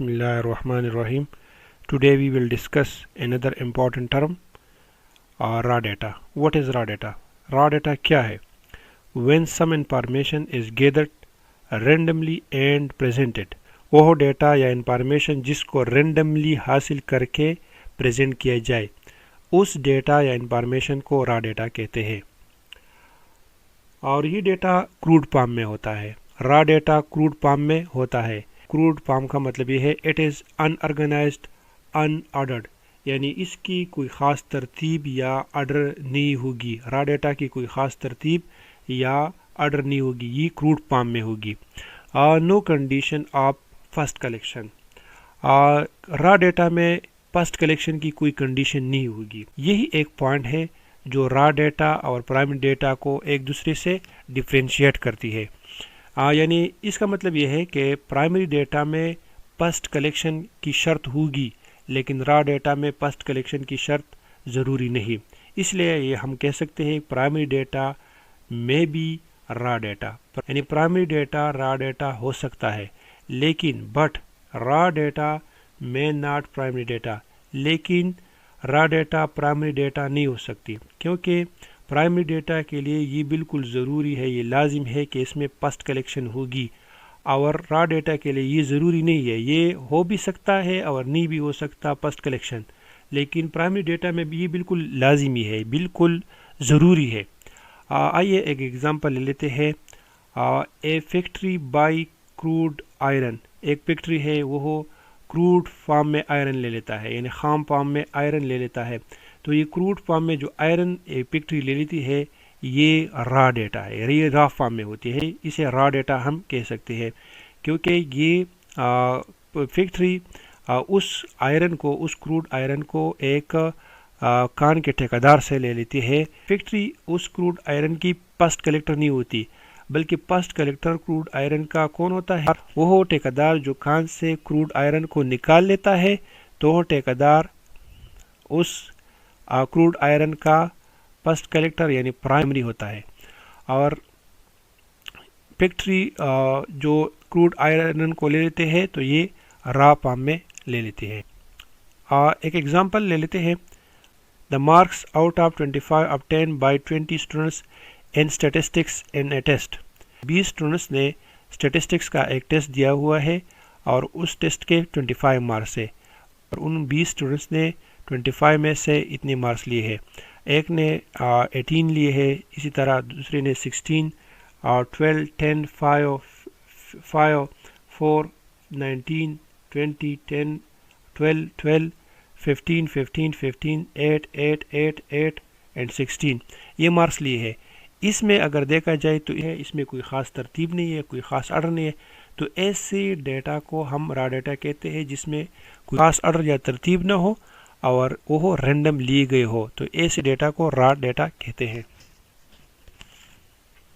Bismillahirrahmanirrahim. Today we will discuss another important term, raw data. What is raw data? Raw data क्या है? When some information is gathered randomly and presented. वो data या information जिसको randomly हासिल करके present किया जाए, उस डेटा या इंफॉर्मेशन को रॉ डेटा कहते हैं। और ये डेटा क्रूड फॉर्म में होता है। रॉ डेटा क्रूड फॉर्म में होता है। क्रूड फॉर्म का मतलब ये है इट इज़ अनऑर्गेनाइज्ड, अनऑर्डर्ड, यानी इसकी कोई ख़ास तरतीब या ऑर्डर नहीं होगी। रॉ डेटा की कोई ख़ास तरतीब या ऑर्डर नहीं होगी, ये क्रूड फॉर्म में होगी। No condition of first collection. Raw data में फर्स्ट कलेक्शन की कोई कंडीशन नहीं होगी। यही एक पॉइंट है जो रॉ डेटा और प्राइमरी डेटा को एक दूसरे से डिफ्रेंशिएट करती है। यानी इसका मतलब ये है कि प्राइमरी डेटा में फर्स्ट कलेक्शन की शर्त होगी, लेकिन रॉ डेटा में फर्स्ट कलेक्शन की शर्त ज़रूरी नहीं। इसलिए ये हम कह सकते हैं प्राइमरी डेटा में भी रॉ डेटा, यानी प्राइमरी डेटा रॉ डेटा हो सकता है, लेकिन बट रॉ डेटा में नॉट प्राइमरी डेटा, लेकिन रॉ डेटा प्राइमरी डेटा नहीं हो सकती, क्योंकि प्राइमरी डेटा के लिए ये बिल्कुल ज़रूरी है, ये लाजिम है कि इसमें फर्स्ट कलेक्शन होगी। और रॉ डेटा के लिए ये ज़रूरी नहीं है, ये हो भी सकता है और नहीं भी हो सकता फर्स्ट कलेक्शन, लेकिन प्राइमरी डेटा में भी ये बिल्कुल लाजिमी है, बिल्कुल ज़रूरी है। आइए एक एग्ज़ाम्पल ले लेते हैं। ए फैक्ट्री बाई क्रूड आयरन। एक फैक्ट्री है वो क्रूड फॉर्म में आयरन ले लेता है, यानी खाम फॉर्म में आयरन ले लेता है। तो ये क्रूड फॉर्म में जो आयरन फैक्ट्री ले लेती है, ये रॉ डेटा है, ये रॉ फॉर्म में होती है, इसे रॉ डेटा हम कह सकते हैं, क्योंकि ये फैक्ट्री उस आयरन को, उस क्रूड आयरन को एक कान के ठेकेदार से ले लेती है। फैक्ट्री उस क्रूड आयरन की फर्स्ट कलेक्टर नहीं होती, बल्कि फर्स्ट कलेक्टर क्रूड आयरन का कौन होता है? वो ठेकेदार जो कान से क्रूड आयरन को निकाल लेता है। तो वो ठेकेदार उस क्रूड आयरन का फर्स्ट कलेक्टर यानी प्राइमरी होता है, और फैक्ट्री जो क्रूड आयरन को ले लेते हैं तो ये रॉ फॉर्म में ले लेते हैं। एक एग्जांपल ले लेते हैं। The marks out of 25 obtained by 20 students in statistics in a test. 20 students ने स्टैटिस्टिक्स का एक टेस्ट दिया हुआ है और उस टेस्ट के 25 मार्क्स है, और उन 20 स्टूडेंट्स ने 25 में से इतने मार्क्स लिए हैं। एक ने 18 लिए हैं, इसी तरह दूसरे ने 16 और 12, 10, 5, 4, 19, 20, 10, 12, 12, 15, 15, 15, 8, 8, 8, 8 एंड 16 ये मार्क्स लिए हैं। इसमें अगर देखा जाए तो इसमें कोई ख़ास तरतीब नहीं है, कोई ख़ास ऑर्डर नहीं है। तो ऐसे डेटा को हम रॉ डेटा कहते हैं जिसमें कोई ख़ास ऑर्डर या तरतीब ना हो और वो रैंडम लिए गए हो, तो ऐसे डेटा को रॉ डेटा कहते हैं।